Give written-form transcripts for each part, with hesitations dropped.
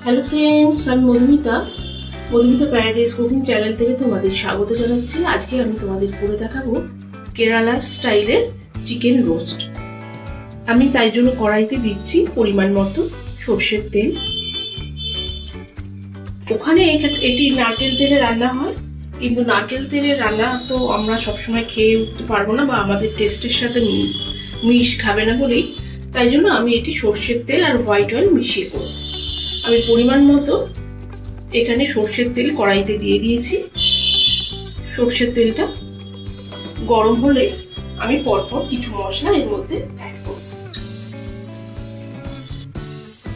Hello friends, আমি Madhumita paradise cooking channel থেকে তোমাদের স্বাগত জানাচ্ছি। আজকে আমি তোমাদের করে দেখাবো কেরালার স্টাইলের চিকেন রোস্ট। আমি তাই জন্য কড়াইতে দিচ্ছি পরিমাণ মতো সর্ষের তেল। ওখানে এটি নারকেল তেলে রান্না হয়, কিন্তু নারকেল তেলের রান্না তো আমরা সবসময় খেয়ে উঠতে পারবো না, বা আমাদের টেস্টের সাথে মিশ খাবে না বলেই তাই জন্য আমি এটি সর্ষের তেল আর হোয়াইট অয়েল মিশিয়ে করব। আমি পরিমাণ মতো এখানে সর্ষের তেল কড়াইতে দিয়ে দিয়েছি। সর্ষের তেলটা গরম হলে আমি পরপর কিছু মশলা এর মধ্যে অ্যাড করব।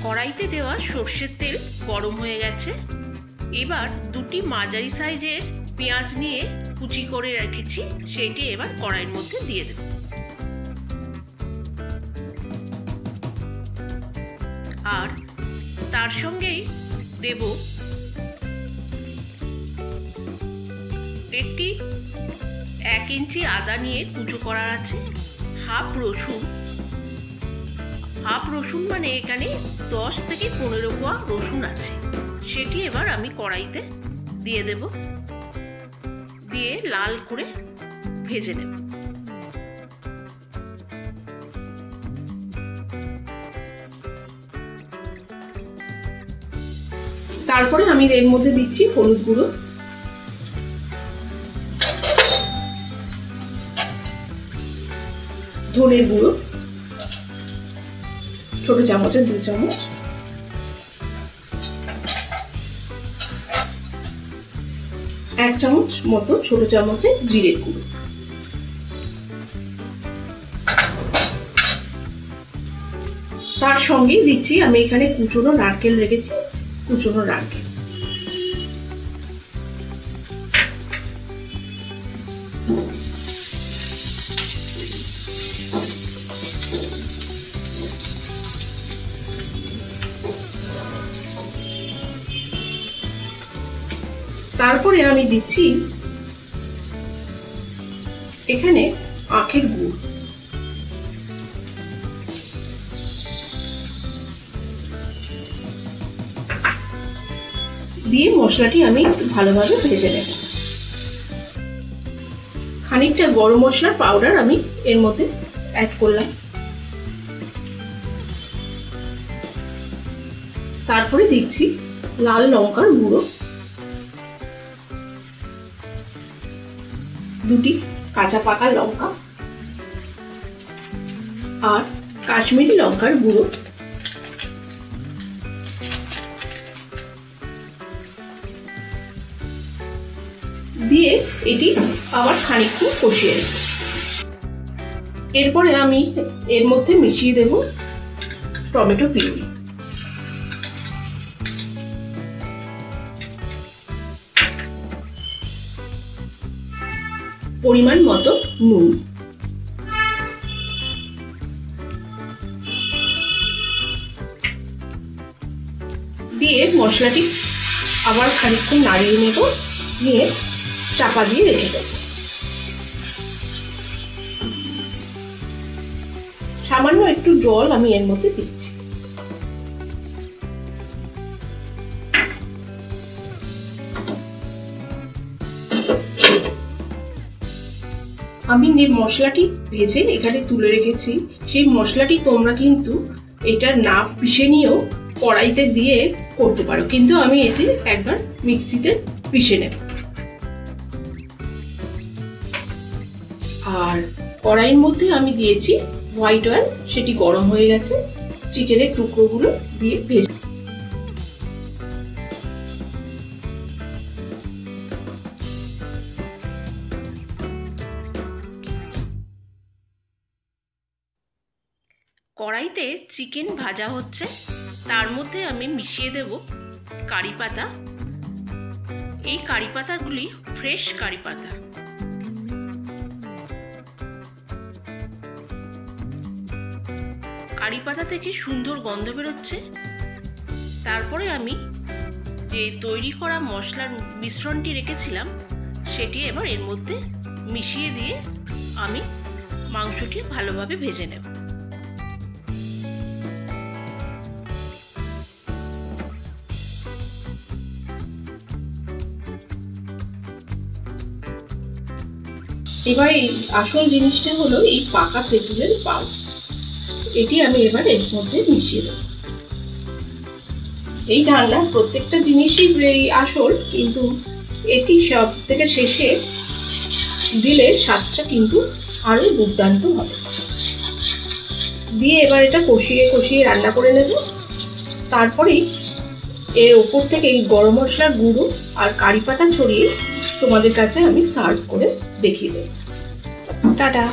কড়াইতে দেওয়া সর্ষের তেল গরম হয়ে গেছে। এবার দুটি মাঝারি সাইজের পেঁয়াজ নিয়ে কুচি করে রেখেছি, সেইটি এবার কড়াইয়ের মধ্যে দিয়ে দেব। আর তার সঙ্গেই দেব একটি 1 ইঞ্চি আদা নিয়ে কুচো করা আছে, হাফ রসুন মানে এখানে 10 থেকে 15 কোয়া রসুন আছে, সেটি এবার আমি কড়াইতে দিয়ে দেব, দিয়ে লাল করে ভেজে নেব। তারপরে আমি এর মধ্যে দিচ্ছি হলুদ গুঁড়ো, ধনের গুঁড়ো ছোট চামচে 2 চামচ, এক চামচ মতো ছোট চামচে জিরের গুঁড়ো, তার সঙ্গেই দিচ্ছি আমি এখানে কুচনো নারকেল রেখেছি, কুচনো নারকেল। তারপরে আমি দিচ্ছি এখানে আখের গুড়, দিয়ে মশলাটি আমি ভালোভাবে ভেজে নেব। খানিকটা গরম মশলার পাউডার আমি এর মধ্যে অ্যাড করলাম। তারপরে দিচ্ছি লাল লঙ্কার গুঁড়ো, 2টি কাঁচা পাকা লঙ্কা আর কাশ্মীরি লঙ্কার গুঁড়ো, দিয়ে এটি আবার খানিকক্ষণ কষিয়ে নেব। এরপরে আমি এর মধ্যে মিশিয়ে দেব টমেটো পিউরি, পরিমাণ মতো নুন, দিয়ে মশলাটি আবার খানিকক্ষণ নাড়িয়ে নেব, নিয়ে চাপা দিয়ে রেখে দেব। সামান্য একটু জল আমি এর মধ্যে দিচ্ছি। আমি যে মশলাটি ভেজে এখানে তুলে রেখেছি, সেই মশলাটি তোমরা কিন্তু এটা না পিষে নিয়েও কড়াইতে দিয়ে করতে পারো, কিন্তু আমি এটি একবার মিক্সিতে পিষে নেব। আর কড়াইয়ের মধ্যে আমি দিয়েছি হোয়াইট অয়েল, সেটি গরম হয়ে গেছে। চিকেনের টুকরোগুলো দিয়ে ভেজে কড়াইতে চিকেন ভাজা হচ্ছে, তার মধ্যে আমি মিশিয়ে দেব কারি পাতা। এই কারি পাতাগুলি ফ্রেশ কারি পাতা। কারি পাতা থেকে সুন্দর গন্ধ বেরোচ্ছে। তারপরে আমি যে তৈরি করা মশলার মিশ্রণটি রেখেছিলাম, সেটি এবার এর মধ্যে মিশিয়ে দিয়ে আমি মাংসটি ভালোভাবে ভেজে নেব। এবার এই আসল জিনিসটা হলো এই পাকা তেঁতুলের পাল। এটি আমি এবার এর মধ্যে মিশিয়ে দেবো। এই রান্নার প্রত্যেকটা জিনিসই এই আসল, কিন্তু এটি সব থেকে শেষে দিলে স্বাদটা কিন্তু আরো দুর্দান্ত হবে। দিয়ে এবার এটা কষিয়ে কষিয়ে রান্না করে নেব। তারপরেই এর ওপর থেকে এই গরম মশলার গুঁড়ো আর কারি পাতা ছড়িয়ে তোমাদের কাছে আমি সার্ভ করে দেখিয়ে দেব। টাটা।